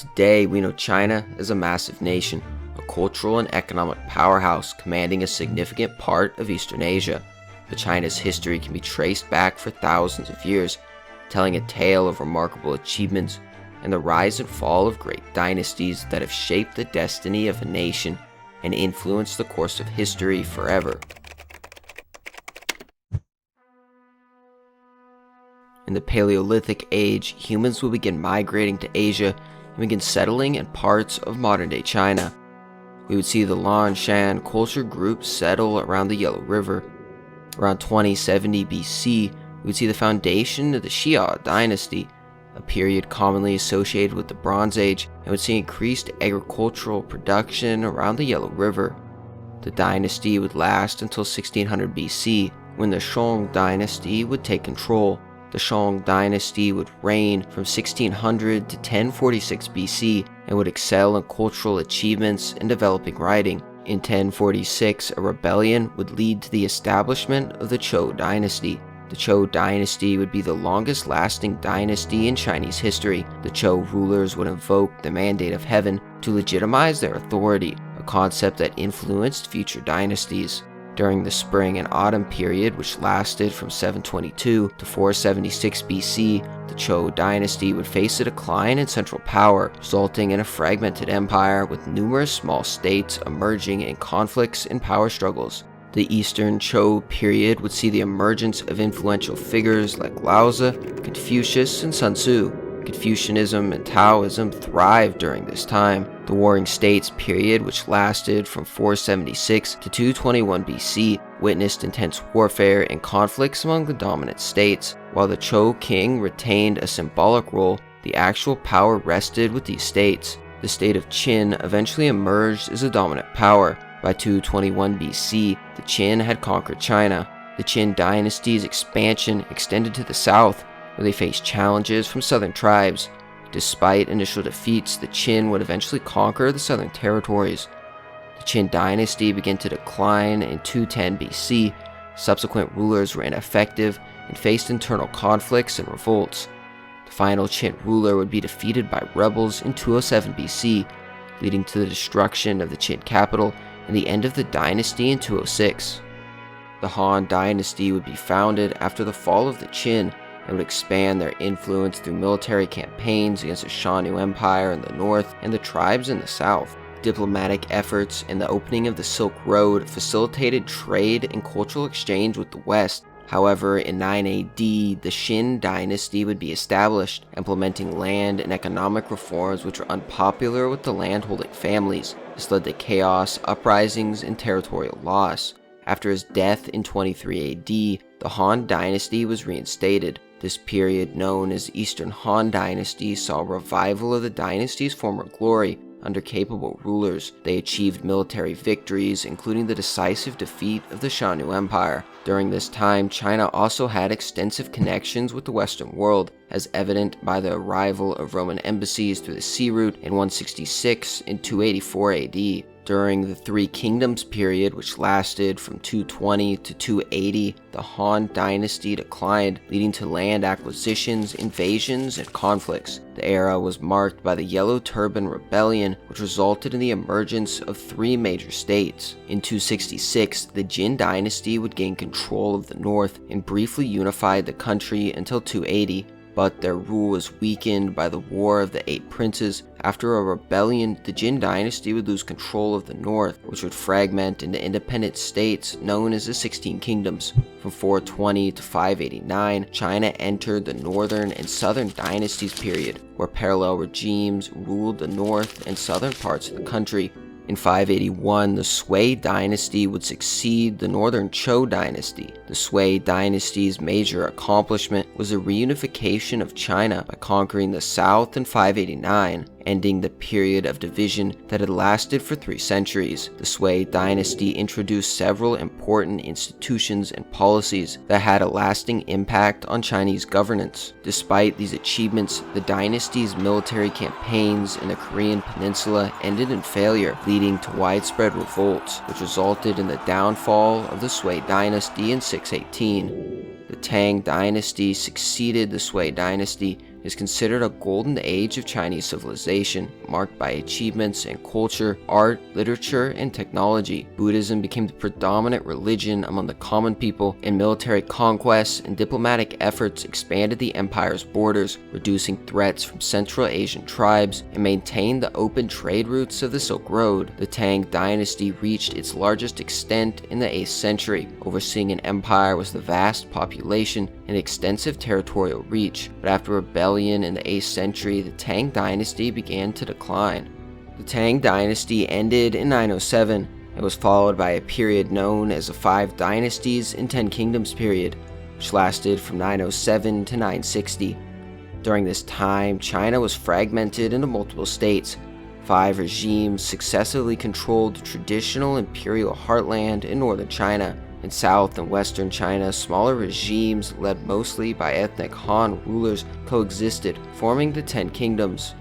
Today, we know China as a massive nation, a cultural and economic powerhouse commanding a significant part of Eastern Asia. But China's history can be traced back for thousands of years, telling a tale of remarkable achievements and the rise and fall of great dynasties that have shaped the destiny of a nation and influenced the course of history forever. In the Paleolithic age, humans will begin migrating to Asia and begin settling in parts of modern-day China. We would see the Lan Shan culture group settle around the Yellow River. Around 2070 BC, we would see the foundation of the Qin Dynasty, a period commonly associated with the Bronze Age, and would see increased agricultural production around the Yellow River. The dynasty would last until 1600 BC, when the Song Dynasty would take control. The Shang Dynasty would reign from 1600 to 1046 BC and would excel in cultural achievements and developing writing. In 1046, a rebellion would lead to the establishment of the Zhou Dynasty. The Zhou Dynasty would be the longest-lasting dynasty in Chinese history. The Zhou rulers would invoke the mandate of heaven to legitimize their authority, a concept that influenced future dynasties. During the spring and autumn period, which lasted from 722 to 476 BC, the Zhou dynasty would face a decline in central power, resulting in a fragmented empire with numerous small states emerging in conflicts and power struggles. The Eastern Zhou period would see the emergence of influential figures like Lao Tzu, Confucius, and Sun Tzu. Confucianism and Taoism thrived during this time. The Warring States period, which lasted from 476 to 221 BC, witnessed intense warfare and conflicts among the dominant states. While the Zhou king retained a symbolic role, the actual power rested with these states. The state of Qin eventually emerged as a dominant power. By 221 BC, the Qin had conquered China. The Qin dynasty's expansion extended to the south, where they faced challenges from southern tribes. Despite initial defeats, the Qin would eventually conquer the southern territories. The Qin dynasty began to decline in 210 BC. Subsequent rulers were ineffective and faced internal conflicts and revolts. The final Qin ruler would be defeated by rebels in 207 BC, leading to the destruction of the Qin capital and the end of the dynasty in 206. The Han Dynasty would be founded after the fall of the Qin and would expand their influence through military campaigns against the Shannu Empire in the north and the tribes in the south. Diplomatic efforts and the opening of the Silk Road facilitated trade and cultural exchange with the West. However, in 9 AD, the Qin Dynasty would be established, implementing land and economic reforms which were unpopular with the landholding families. This led to chaos, uprisings, and territorial loss. After his death in 23 AD, the Han Dynasty was reinstated. This period, known as Eastern Han Dynasty, saw a revival of the dynasty's former glory. Under capable rulers, they achieved military victories, including the decisive defeat of the Shannu Empire. During this time, China also had extensive connections with the Western world, as evident by the arrival of Roman embassies through the sea route in 166 and 284 AD. During the Three Kingdoms period, which lasted from 220 to 280, the Han Dynasty declined, leading to land acquisitions, invasions, and conflicts. The era was marked by the Yellow Turban Rebellion, which resulted in the emergence of three major states. In 266, the Qin Dynasty would gain control of the north and briefly unified the country until 280. But their rule was weakened by the War of the Eight Princes. After a rebellion, the Qin Dynasty would lose control of the north, which would fragment into independent states known as the 16 Kingdoms. From 420 to 589, China entered the northern and southern dynasties period, where parallel regimes ruled the north and southern parts of the country. In 581, the Sui Dynasty would succeed the northern Zhou Dynasty. The Sui Dynasty's major accomplishment was the reunification of China by conquering the south in 589, ending the period of division that had lasted for 3 centuries. The Sui Dynasty introduced several important institutions and policies that had a lasting impact on Chinese governance. Despite these achievements, the dynasty's military campaigns in the Korean peninsula ended in failure, leading to widespread revolts, which resulted in the downfall of the Sui Dynasty in 618. The Tang Dynasty succeeded the Sui Dynasty is considered a golden age of Chinese civilization, marked by achievements in culture, art, literature, and technology. Buddhism became the predominant religion among the common people, and military conquests and diplomatic efforts expanded the empire's borders, reducing threats from Central Asian tribes, and maintained the open trade routes of the Silk Road. The Tang Dynasty reached its largest extent in the 8th century, overseeing an empire with a vast population and extensive territorial reach. But after rebellion in the 8th century, the Tang Dynasty began to decline. The Tang Dynasty ended in 907 and was followed by a period known as the 5 Dynasties and 10 Kingdoms period, which lasted from 907 to 960. During this time, China was fragmented into multiple states. 5 regimes successively controlled the traditional imperial heartland in northern China. In south and western China, smaller regimes led mostly by ethnic Han rulers coexisted, forming the 10 Kingdoms.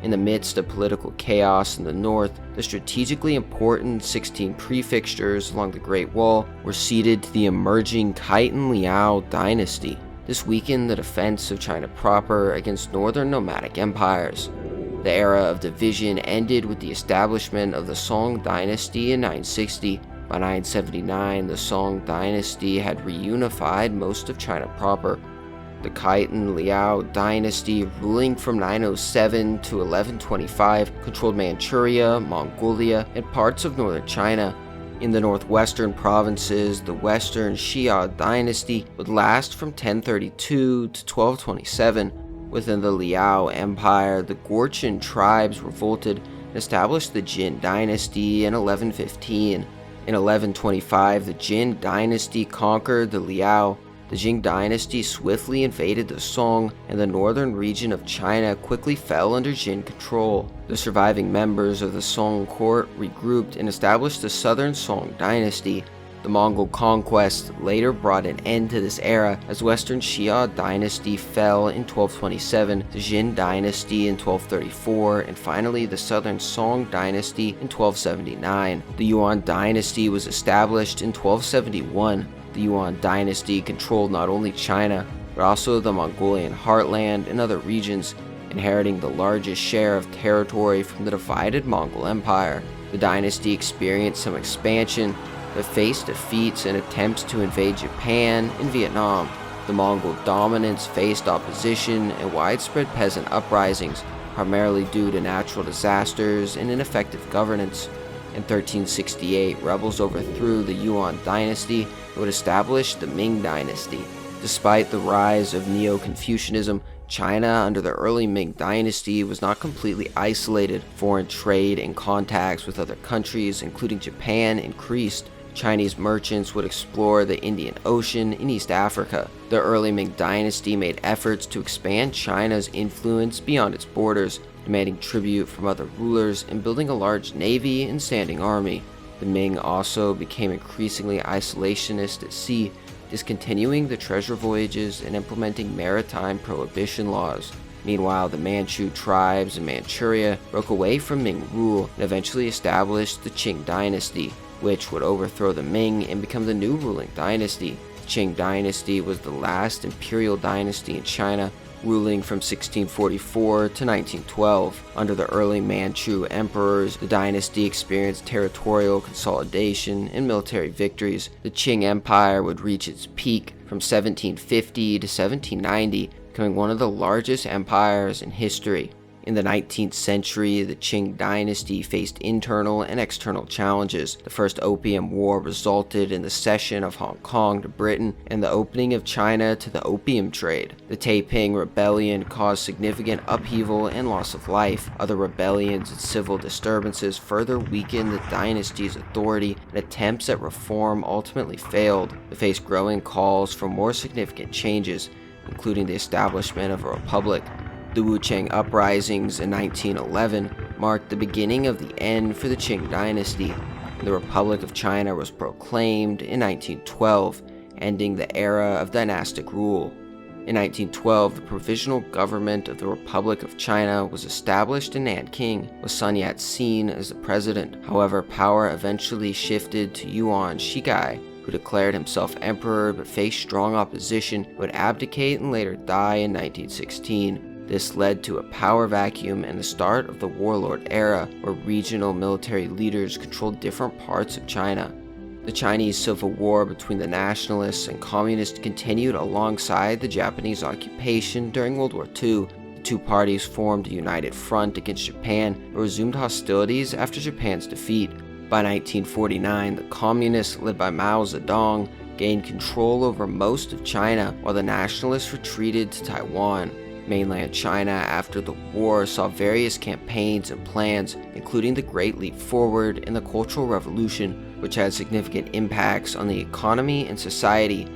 In the midst of political chaos in the north, the strategically important 16 prefectures along the Great Wall were ceded to the emerging Qin Liao Dynasty. This weakened the defense of China proper against northern nomadic empires. The era of division ended with the establishment of the Song Dynasty in 960. By 979, the Song Dynasty had reunified most of China proper. The Qin Liao Dynasty, ruling from 907 to 1125, controlled Manchuria, Mongolia, and parts of northern China. In the northwestern provinces, the Western Xia Dynasty would last from 1032 to 1227. Within the Liao Empire, the Gorchin tribes revolted and established the Qin Dynasty in 1115. In 1125, the Qin Dynasty conquered the Liao. The Qing Dynasty swiftly invaded the Song, and the northern region of China quickly fell under Qin control. The surviving members of the Song court regrouped and established the southern Song Dynasty. The Mongol conquest later brought an end to this era as Western Xia Dynasty fell in 1227, the Qin Dynasty in 1234, and finally the Southern Song Dynasty in 1279. The Yuan Dynasty was established in 1271. The Yuan Dynasty controlled not only China, but also the Mongolian heartland and other regions, inheriting the largest share of territory from the divided Mongol Empire. The dynasty experienced some expansion, but faced defeats and attempts to invade Japan and Vietnam. The Mongol dominance faced opposition and widespread peasant uprisings, primarily due to natural disasters and ineffective governance. In 1368, rebels overthrew the Yuan Dynasty and would establish the Ming Dynasty. Despite the rise of Neo-Confucianism, China under the early Ming Dynasty was not completely isolated. Foreign trade and contacts with other countries, including Japan, increased. Chinese merchants would explore the Indian Ocean in East Africa. The early Ming Dynasty made efforts to expand China's influence beyond its borders, demanding tribute from other rulers and building a large navy and standing army. The Ming also became increasingly isolationist at sea, discontinuing the treasure voyages and implementing maritime prohibition laws. Meanwhile, the Manchu tribes in Manchuria broke away from Ming rule and eventually established the Qing Dynasty, which would overthrow the Ming and become the new ruling dynasty. The Qing Dynasty was the last imperial dynasty in China, ruling from 1644 to 1912. Under the early Manchu emperors, the dynasty experienced territorial consolidation and military victories. The Qing Empire would reach its peak from 1750 to 1790, becoming one of the largest empires in history. In the 19th century, the Qing Dynasty faced internal and external challenges. The First Opium War resulted in the cession of Hong Kong to Britain and the opening of China to the opium trade. The Taiping Rebellion caused significant upheaval and loss of life. Other rebellions and civil disturbances further weakened the dynasty's authority, and attempts at reform ultimately failed. They faced growing calls for more significant changes, including the establishment of a republic. The Wuchang uprisings in 1911 marked the beginning of the end for the Qing Dynasty. The Republic of China was proclaimed in 1912, ending the era of dynastic rule. In 1912, the Provisional Government of the Republic of China was established in Nanking, with Sun Yat-sen as the president. However, power eventually shifted to Yuan Shikai, who declared himself emperor but faced strong opposition, would abdicate and later die in 1916. This led to a power vacuum and the start of the warlord era, where regional military leaders controlled different parts of China. The Chinese Civil War between the nationalists and communists continued alongside the Japanese occupation during World War II. The two parties formed a united front against Japan and resumed hostilities after Japan's defeat. By 1949, the communists, led by Mao Zedong, gained control over most of China, while the nationalists retreated to Taiwan. Mainland China after the war saw various campaigns and plans, including the Great Leap Forward and the Cultural Revolution, which had significant impacts on the economy and society.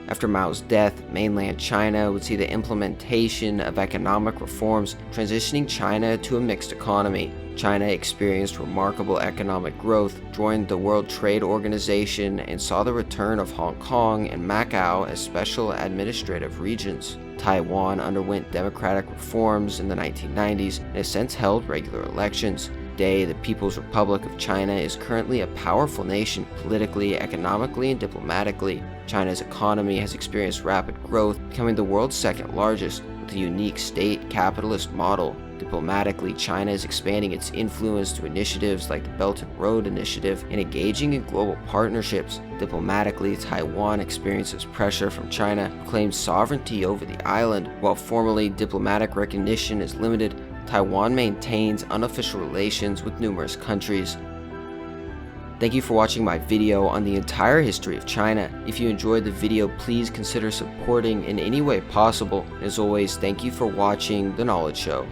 After Mao's death, mainland China would see the implementation of economic reforms, transitioning China to a mixed economy. China experienced remarkable economic growth, joined the World Trade Organization, and saw the return of Hong Kong and Macau as special administrative regions. Taiwan underwent democratic reforms in the 1990s and has since held regular elections. Today, the People's Republic of China is currently a powerful nation politically, economically, and diplomatically. China's economy has experienced rapid growth, becoming the world's second largest, with a unique state capitalist model. Diplomatically, China is expanding its influence to initiatives like the Belt and Road Initiative and engaging in global partnerships. Diplomatically, Taiwan experiences pressure from China, who claims sovereignty over the island. While formally diplomatic recognition is limited, Taiwan maintains unofficial relations with numerous countries. Thank you for watching my video on the entire history of China. If you enjoyed the video, please consider supporting in any way possible. As always, thank you for watching The Knowledge Show.